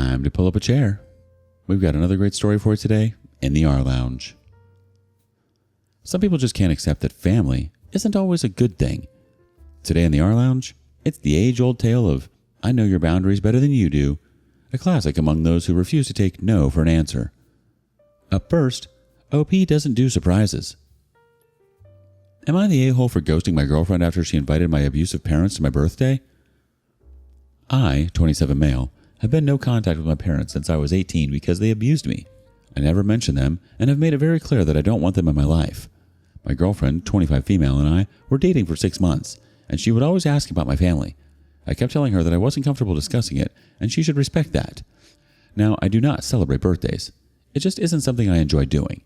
Time to pull up a chair. We've got another great story for you today in the rLounge. Some people just can't accept that family isn't always a good thing. Today in the rLounge, it's the age-old tale of I know your boundaries better than you do, a classic among those who refuse to take no for an answer. Up first, OP doesn't do surprises. Am I the a-hole for ghosting my girlfriend after she invited my abusive parents to my birthday? I, 27 male, have been no contact with my parents since I was 18 because they abused me. I never mention them and have made it very clear that I don't want them in my life. My girlfriend, 25 female, and I were dating for 6 months, and she would always ask about my family. I kept telling her that I wasn't comfortable discussing it, and she should respect that. Now, I do not celebrate birthdays. It just isn't something I enjoy doing.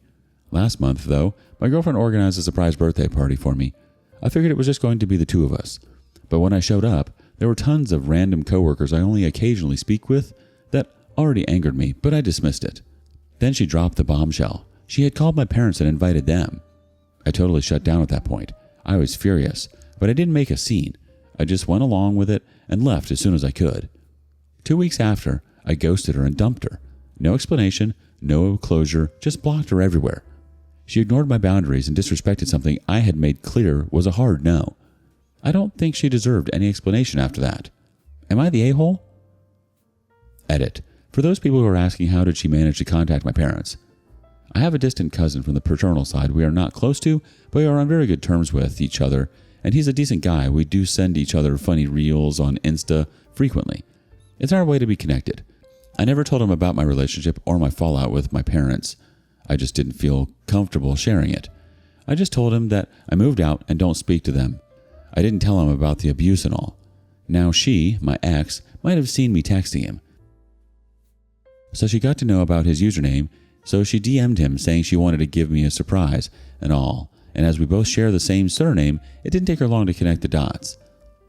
Last month, though, my girlfriend organized a surprise birthday party for me. I figured it was just going to be the two of us. But when I showed up, there were tons of random coworkers I only occasionally speak with that already angered me, but I dismissed it. Then she dropped the bombshell. She had called my parents and invited them. I totally shut down at that point. I was furious, but I didn't make a scene. I just went along with it and left as soon as I could. 2 weeks after, I ghosted her and dumped her. No explanation, no closure, just blocked her everywhere. She ignored my boundaries and disrespected something I had made clear was a hard no. I don't think she deserved any explanation after that. Am I the a-hole? Edit. For those people who are asking how did she manage to contact my parents. I have a distant cousin from the paternal side we are not close to, but we are on very good terms with each other, and he's a decent guy. We do send each other funny reels on Insta frequently. It's our way to be connected. I never told him about my relationship or my fallout with my parents. I just didn't feel comfortable sharing it. I just told him that I moved out and don't speak to them. I didn't tell him about the abuse and all. Now she, my ex, might have seen me texting him. So she got to know about his username, so she DM'd him saying she wanted to give me a surprise and all, and as we both share the same surname, it didn't take her long to connect the dots.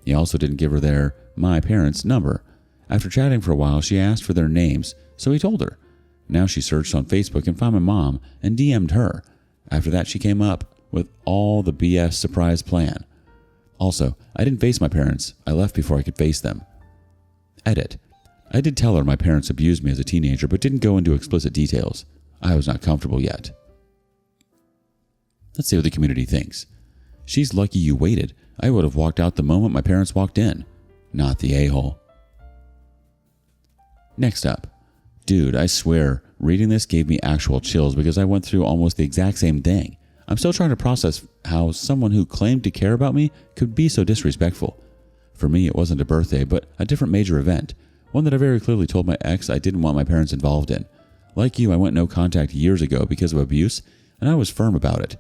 He also didn't give her my parents' number. After chatting for a while, she asked for their names, so he told her. Now she searched on Facebook and found my mom and DM'd her. After that, she came up with all the BS surprise plan. Also, I didn't face my parents. I left before I could face them. Edit. I did tell her my parents abused me as a teenager, but didn't go into explicit details. I was not comfortable yet. Let's see what the community thinks. She's lucky you waited. I would have walked out the moment my parents walked in. Not the a-hole. Next up. Dude, I swear, reading this gave me actual chills because I went through almost the exact same thing. I'm still trying to process how someone who claimed to care about me could be so disrespectful. For me, it wasn't a birthday, but a different major event. One that I very clearly told my ex I didn't want my parents involved in. Like you, I went no contact years ago because of abuse, and I was firm about it.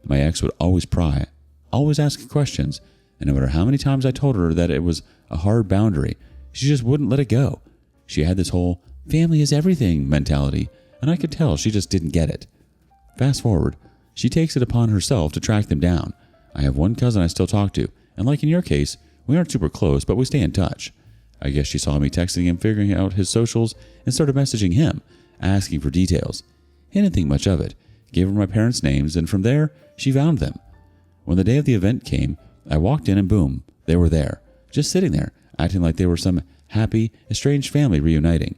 My ex would always pry, always ask questions, and no matter how many times I told her that it was a hard boundary, she just wouldn't let it go. She had this whole family is everything mentality, and I could tell she just didn't get it. Fast forward, she takes it upon herself to track them down. I have one cousin I still talk to, and like in your case, we aren't super close, but we stay in touch. I guess she saw me texting him, figuring out his socials, and started messaging him, asking for details. He didn't think much of it, gave her my parents' names, and from there, she found them. When the day of the event came, I walked in and boom, they were there, just sitting there, acting like they were some happy, estranged family reuniting.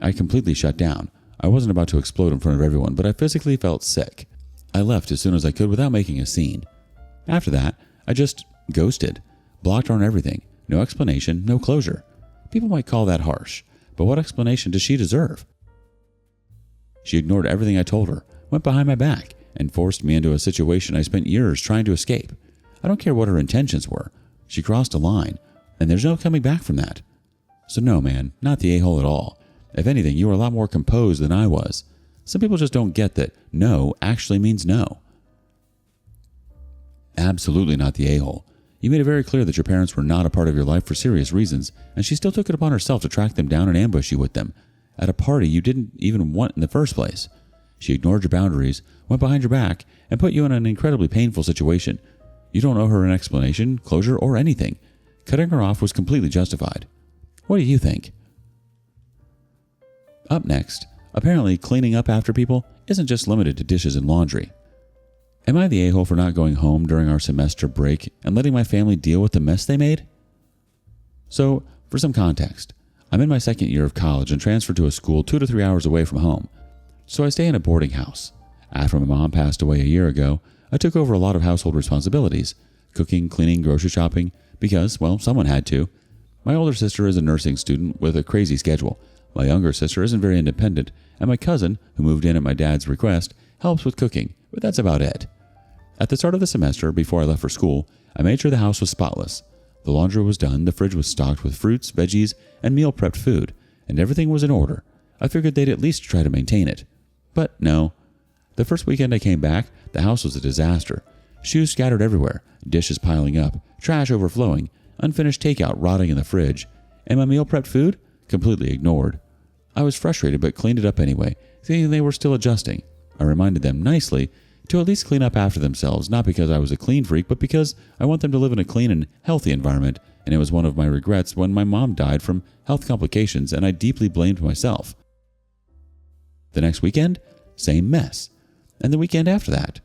I completely shut down. I wasn't about to explode in front of everyone, but I physically felt sick. I left as soon as I could without making a scene. After that, I just ghosted, blocked her on everything. No explanation, no closure. People might call that harsh, but what explanation does she deserve? She ignored everything I told her, went behind my back, and forced me into a situation I spent years trying to escape. I don't care what her intentions were. She crossed a line, and there's no coming back from that. So no, man, not the a-hole at all. If anything, you were a lot more composed than I was. Some people just don't get that no actually means no. Absolutely not the a-hole. You made it very clear that your parents were not a part of your life for serious reasons, and she still took it upon herself to track them down and ambush you with them at a party you didn't even want in the first place. She ignored your boundaries, went behind your back, and put you in an incredibly painful situation. You don't owe her an explanation, closure, or anything. Cutting her off was completely justified. What do you think? Up next, apparently cleaning up after people isn't just limited to dishes and laundry. Am I the a-hole for not going home during our semester break and letting my family deal with the mess they made? So, for some context, I'm in my second year of college and transferred to a school 2 to 3 hours away from home, so I stay in a boarding house. After my mom passed away a year ago, I took over a lot of household responsibilities, cooking, cleaning, grocery shopping, because, well, someone had to. My older sister is a nursing student with a crazy schedule. My younger sister isn't very independent, and my cousin, who moved in at my dad's request, helps with cooking, but that's about it. At the start of the semester, before I left for school, I made sure the house was spotless. The laundry was done, the fridge was stocked with fruits, veggies, and meal prepped food, and everything was in order. I figured they'd at least try to maintain it. But no. The first weekend I came back, the house was a disaster. Shoes scattered everywhere, dishes piling up, trash overflowing, unfinished takeout rotting in the fridge, and my meal prepped food completely ignored. I was frustrated but cleaned it up anyway, thinking they were still adjusting. I reminded them nicely to at least clean up after themselves, not because I was a clean freak, but because I want them to live in a clean and healthy environment, and it was one of my regrets when my mom died from health complications, and I deeply blamed myself. The next weekend, same mess. And the weekend after that.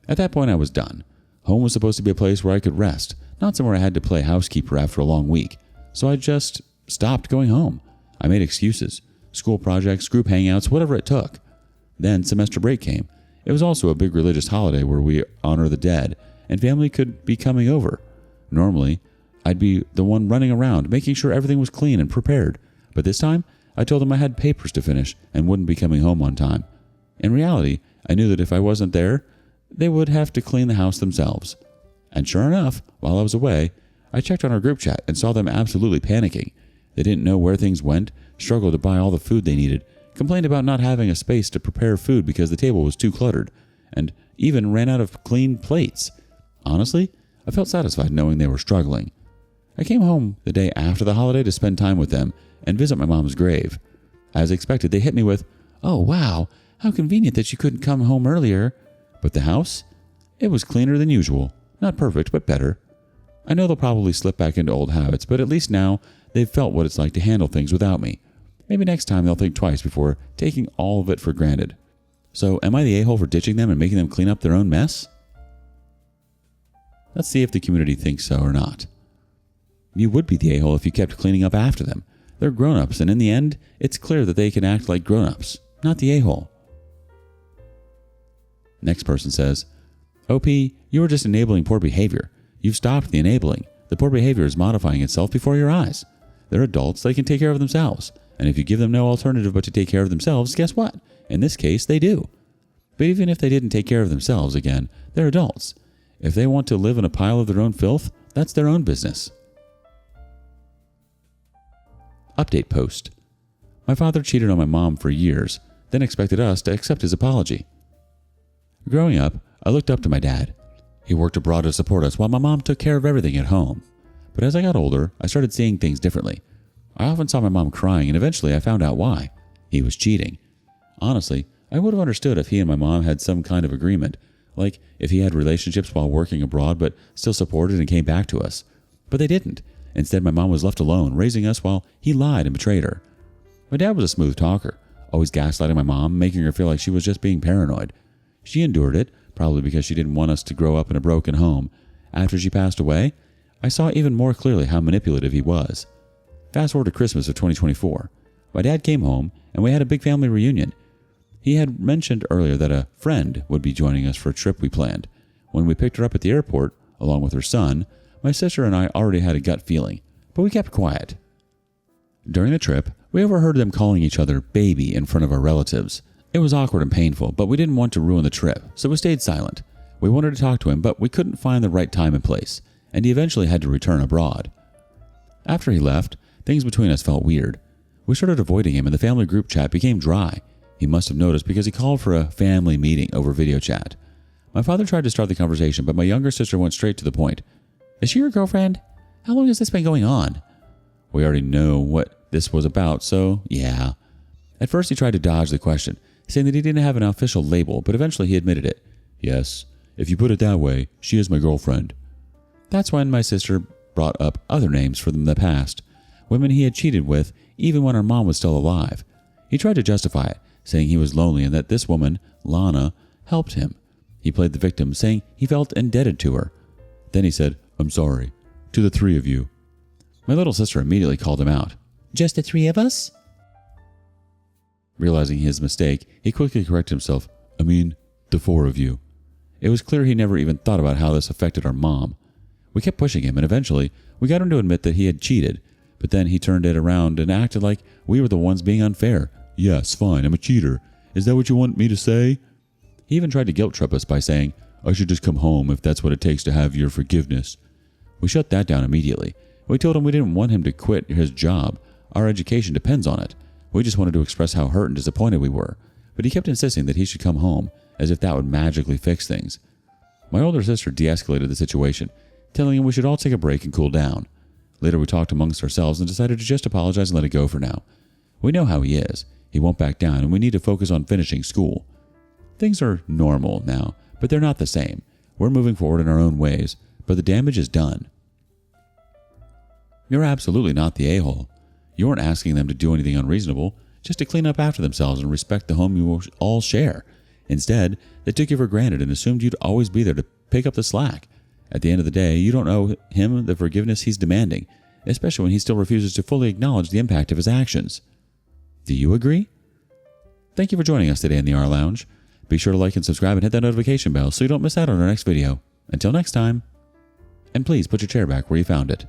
At that point, I was done. Home was supposed to be a place where I could rest, not somewhere I had to play housekeeper after a long week. So I just stopped going home. I made excuses. School projects, group hangouts, whatever it took. Then semester break came. It was also a big religious holiday where we honor the dead, and family could be coming over. Normally, I'd be the one running around, making sure everything was clean and prepared. But this time, I told them I had papers to finish and wouldn't be coming home on time. In reality, I knew that if I wasn't there, they would have to clean the house themselves. And sure enough, while I was away, I checked on our group chat and saw them absolutely panicking. They didn't know where things went, struggled to buy all the food they needed, complained about not having a space to prepare food because the table was too cluttered, and even ran out of clean plates. Honestly, I felt satisfied knowing they were struggling. I came home the day after the holiday to spend time with them and visit my mom's grave. As expected, they hit me with, "Oh, wow, how convenient that you couldn't come home earlier." But the house? It was cleaner than usual. Not perfect, but better. I know they'll probably slip back into old habits, but at least now they've felt what it's like to handle things without me. Maybe next time they'll think twice before taking all of it for granted. So, am I the a-hole for ditching them and making them clean up their own mess? Let's see if the community thinks so or not. You would be the a-hole if you kept cleaning up after them. They're grown-ups, and in the end, it's clear that they can act like grown-ups, not the a-hole. Next person says, "OP, you are just enabling poor behavior. You've stopped the enabling. The poor behavior is modifying itself before your eyes. They're adults, they can take care of themselves. And if you give them no alternative but to take care of themselves, guess what? In this case, they do. But even if they didn't take care of themselves, again, they're adults. If they want to live in a pile of their own filth, that's their own business." Update post. My father cheated on my mom for years, then expected us to accept his apology. Growing up, I looked up to my dad. He worked abroad to support us while my mom took care of everything at home. But as I got older, I started seeing things differently. I often saw my mom crying, and eventually I found out why. He was cheating. Honestly, I would have understood if he and my mom had some kind of agreement, like if he had relationships while working abroad but still supported and came back to us. But they didn't. Instead, my mom was left alone, raising us while he lied and betrayed her. My dad was a smooth talker, always gaslighting my mom, making her feel like she was just being paranoid. She endured it, probably because she didn't want us to grow up in a broken home. After she passed away, I saw even more clearly how manipulative he was. Fast forward to Christmas of 2024. My dad came home, and we had a big family reunion. He had mentioned earlier that a friend would be joining us for a trip we planned. When we picked her up at the airport, along with her son, my sister and I already had a gut feeling, but we kept quiet. During the trip, we overheard them calling each other baby in front of our relatives. It was awkward and painful, but we didn't want to ruin the trip, so we stayed silent. We wanted to talk to him, but we couldn't find the right time and place, and he eventually had to return abroad. After he left, things between us felt weird. We started avoiding him, and the family group chat became dry. He must have noticed because he called for a family meeting over video chat. My father tried to start the conversation, but my younger sister went straight to the point. "Is she your girlfriend? How long has this been going on?" We already know what this was about, so yeah. At first he tried to dodge the question, saying that he didn't have an official label, but eventually he admitted it. "Yes, if you put it that way, she is my girlfriend." That's when my sister brought up other names from the past, women he had cheated with even when our mom was still alive. He tried to justify it, saying he was lonely and that this woman, Lana, helped him. He played the victim, saying he felt indebted to her. Then he said, "I'm sorry, to the three of you." My little sister immediately called him out. Just the three of us? Realizing his mistake, he quickly corrected himself. I mean, the four of you. It was clear he never even thought about how this affected our mom. We kept pushing him, and eventually, we got him to admit that he had cheated. But then he turned it around and acted like we were the ones being unfair. Yes, fine, I'm a cheater. Is that what you want me to say? He even tried to guilt trip us by saying, I should just come home if that's what it takes to have your forgiveness. We shut that down immediately. We told him we didn't want him to quit his job. Our education depends on it. We just wanted to express how hurt and disappointed we were. But he kept insisting that he should come home, as if that would magically fix things. My older sister de-escalated the situation, telling him we should all take a break and cool down. Later we talked amongst ourselves and decided to just apologize and let it go for now. We know how he is. He won't back down, and we need to focus on finishing school. Things are normal now, but they're not the same. We're moving forward in our own ways, but the damage is done. You're absolutely not the a-hole. You weren't asking them to do anything unreasonable, just to clean up after themselves and respect the home you all share. Instead, they took you for granted and assumed you'd always be there to pick up the slack. At the end of the day, you don't owe him the forgiveness he's demanding, especially when he still refuses to fully acknowledge the impact of his actions. Do you agree? Thank you for joining us today in the rLounge. Be sure to like and subscribe and hit that notification bell so you don't miss out on our next video. Until next time, and please put your chair back where you found it.